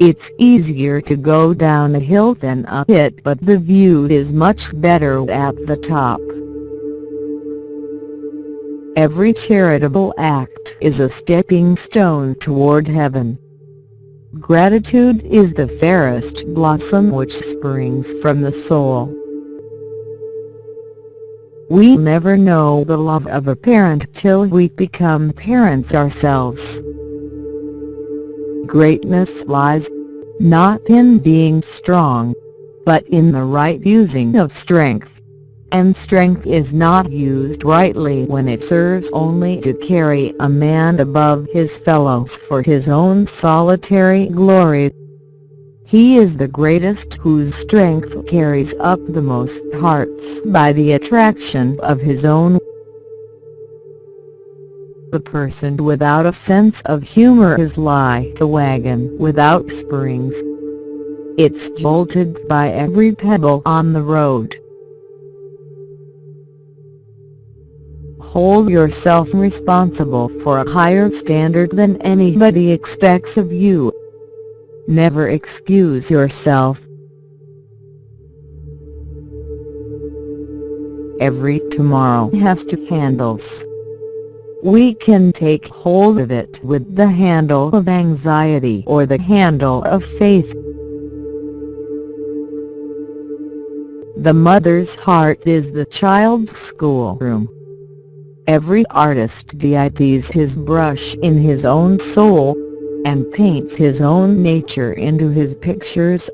It's easier to go down a hill than up it, but the view is much better at the top. Every charitable act is a stepping stone toward heaven. Gratitude is the fairest blossom which springs from the soul. We never know the love of a parent till we become parents ourselves. Greatness lies, not in being strong, but in the right using of strength. And strength is not used rightly when it serves only to carry a man above his fellows for his own solitary glory. He is the greatest whose strength carries up the most hearts by the attraction of his own. The person without a sense of humor is like a wagon without springs. It's jolted by every pebble on the road. Hold yourself responsible for a higher standard than anybody expects of you. Never excuse yourself. Every tomorrow has two handles. We can take hold of it with the handle of anxiety or the handle of faith. The mother's heart is the child's schoolroom. Every artist dips his brush in his own soul, and paints his own nature into his pictures.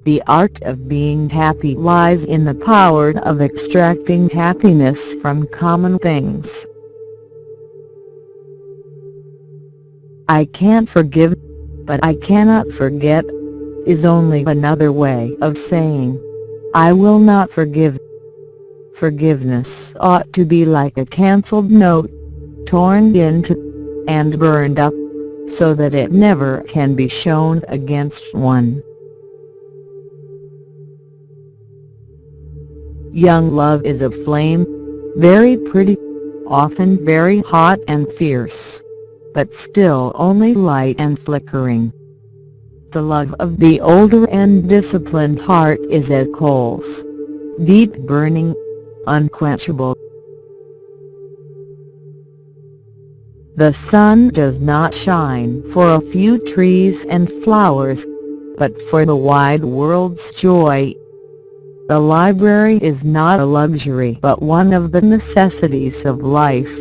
The art of being happy lies in the power of extracting happiness from common things. I can't forgive, but I cannot forget, is only another way of saying, I will not forgive. Forgiveness ought to be like a cancelled note, torn into and burned up, so that it never can be shown against one. Young love is a flame, very pretty, often very hot and fierce, but still only light and flickering. The love of the older and disciplined heart is as coals, deep burning, unquenchable. The sun does not shine for a few trees and flowers, but for the wide world's joy. The library is not a luxury but one of the necessities of life.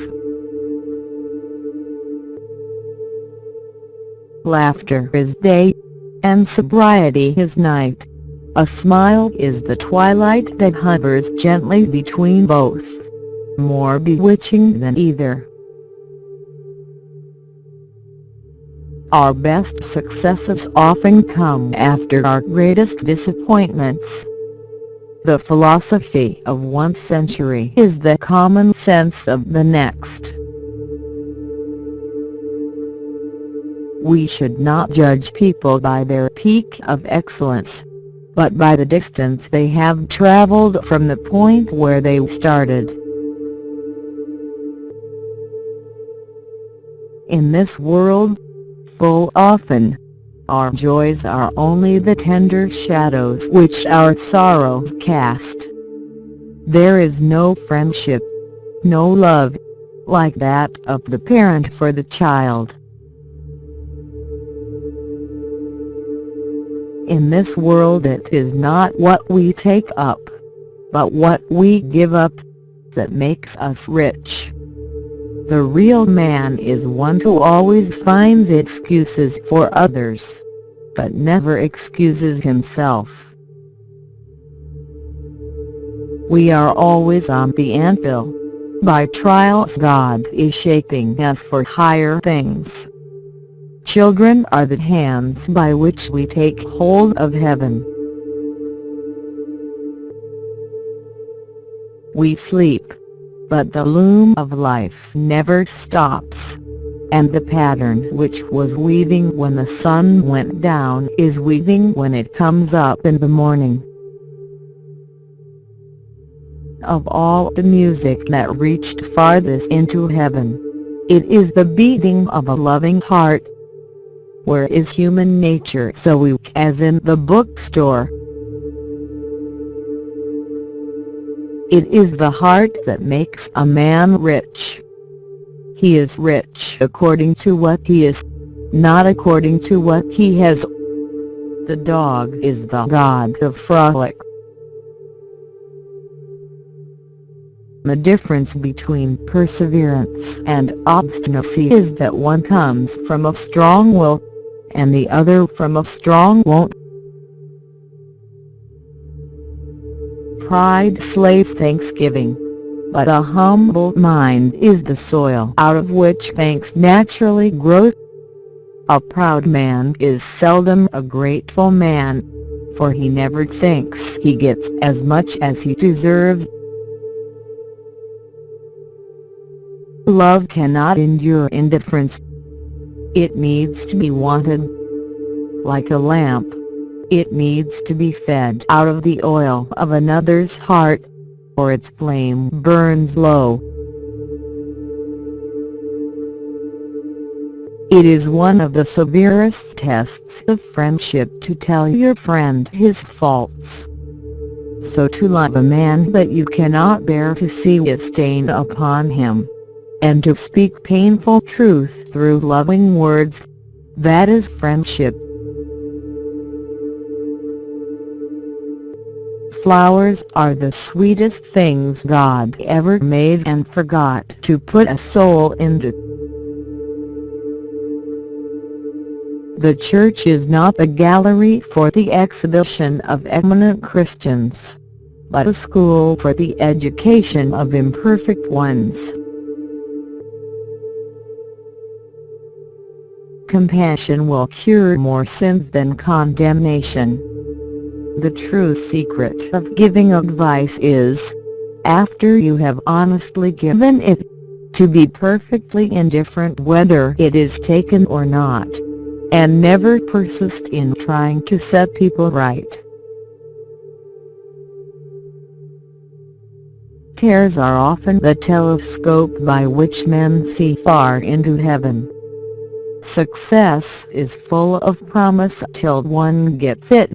Laughter is day, and sobriety is night. A smile is the twilight that hovers gently between both, more bewitching than either. Our best successes often come after our greatest disappointments. The philosophy of one century is the common sense of the next. We should not judge people by their peak of excellence, but by the distance they have traveled from the point where they started. In this world, full often, our joys are only the tender shadows which our sorrows cast. There is no friendship, no love, like that of the parent for the child. In this world it is not what we take up, but what we give up, that makes us rich. The real man is one who always finds excuses for others, but never excuses himself. We are always on the anvil. By trials God is shaping us for higher things. Children are the hands by which we take hold of heaven. We sleep, but the loom of life never stops, and the pattern which was weaving when the sun went down is weaving when it comes up in the morning. Of all the music that reached farthest into heaven, It is the beating of a loving heart. Where is human nature so weak as in the bookstore? It is the heart that makes a man rich. He is rich according to what he is, not according to what he has. The dog is the god of frolic. The difference between perseverance and obstinacy is that one comes from a strong will, and the other from a strong won't. Pride slays thanksgiving, but a humble mind is the soil out of which thanks naturally grows. A proud man is seldom a grateful man, for he never thinks he gets as much as he deserves. Love cannot endure indifference. It needs to be wanted. Like a lamp, it needs to be fed out of the oil of another's heart, or its flame burns low. It is one of the severest tests of friendship to tell your friend his faults. So to love a man that you cannot bear to see a stain upon him, and to speak painful truth through loving words, that is friendship. Flowers are the sweetest things God ever made and forgot to put a soul into. The church is not a gallery for the exhibition of eminent Christians, but a school for the education of imperfect ones. Compassion will cure more sins than condemnation. The true secret of giving advice is, after you have honestly given it, to be perfectly indifferent whether it is taken or not, and never persist in trying to set people right. Tears are often the telescope by which men see far into heaven. Success is full of promise till one gets it,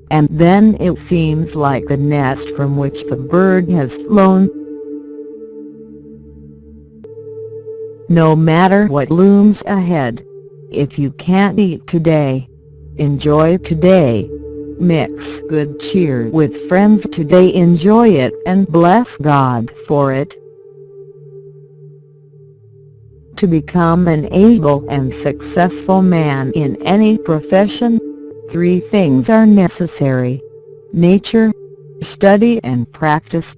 and then it seems like the nest from which the bird has flown. No matter what looms ahead, if you can't eat today, enjoy today. Mix good cheer with friends today, enjoy it and bless God for it. To become an able and successful man in any profession, 3 things are necessary: nature, study and practice.